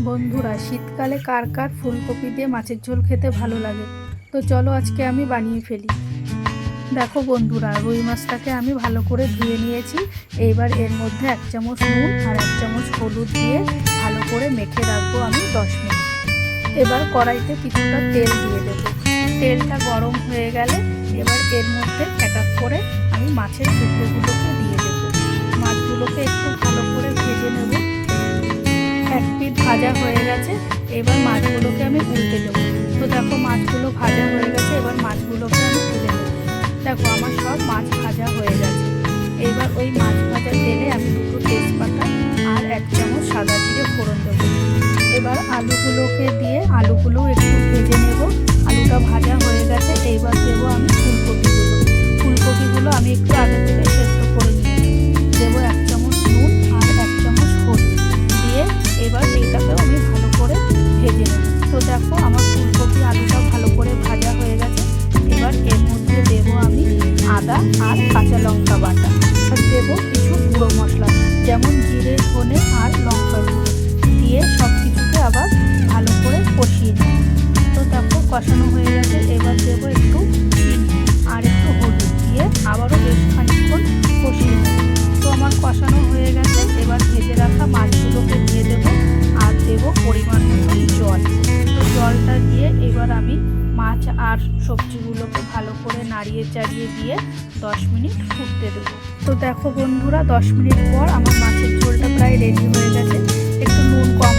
বন্ধুরা, শীতকালে কার কার ফুলকপি দিয়ে মাছের ঝোল খেতে ভালো লাগে? তো চলো আজকে আমি বানিয়ে ফেলি। দেখো বন্ধুরা, রুই মাছটাকে আমি ভালো করে ধুয়ে নিয়েছি। এইবার এর মধ্যে 1 চামচ নুন আর 1 চামচ হলুদ দিয়ে ভালো করে মেখে রাখবো আমি 10 মিনিট। এবার কড়াইতে কিছুটা তেল দিয়ে দেবো। তেলটা গরম হয়ে গেলে এবার এর মধ্যে এক এক করে আমি মাছের টুকরোগুলোকে দিয়ে দেবো। মাছগুলোকে একটু ভালো করে ভেজে নেব। এক পিঠ ভাজা হয়ে গেছে, এবার মাছগুলোকে আমি উল্টে দেবো। তো দেখো মাছগুলো ভাজা হয়ে গেছে, এবার মাছগুলোকে আমি তুলে নেবো। দেখো আমার সব মাছ ভাজা হয়ে গেছে। এবার ওই মাছ ভাজা তেলে আমি 2টো তেজপাতা আর 1 চামচ সাদা জিরে ফোড়ন দেবো। এবার আলুগুলোকে দিয়ে আলুগুলো একটু ভেজে নেব। আলুটা ভাজা হয়ে গেছে, এইবার দেবো আমি ফুলকপিগুলো আমি একটু আগে থেকে সেদ্ধ করে নিয়েছি। দেবো 1 চামচ নুন আর 1 চামচ হলুদ দিয়ে এবার এটাকেও আমি ভালো করে ভেজে নেব। তো দেখো আমার ফুলকপি আলুটা ভালো করে ভাজা হয়ে গেছে। এবার এর মধ্যে দেবো আমি আদা আর কাঁচা লঙ্কা বাটা, আর দেবো কিছু গুঁড়ো মশলা যেমন জিরে, ধনে আর লঙ্কার গুঁড়ো দিয়ে সব কিছুকে আবার ভালো করে কষিয়ে নেব। তো দেখো কষানো হয়ে গেছে, এবার দেবো একটু চিনি আর একটু হলুদ দিয়ে আবারও বেশ খানিকক্ষণ কষিয়ে নেব। তো আমার কষানো হয়ে গেছে, এবার ভেজে রাখা মাছগুলোকে দিয়ে দেবো আর দেবো পরিমাণ মতো জল। তো জলটা দিয়ে এবার আমি মাছ আর সবজিগুলোকে ভালো করে নাড়িয়ে চাড়িয়ে দিয়ে 10 মিনিট ফুটতে দেবো। তো দেখো বন্ধুরা, 10 মিনিট পর আমার মাছের ঝোলটা প্রায় রেডি হয়ে গেছে। একটু নুন কম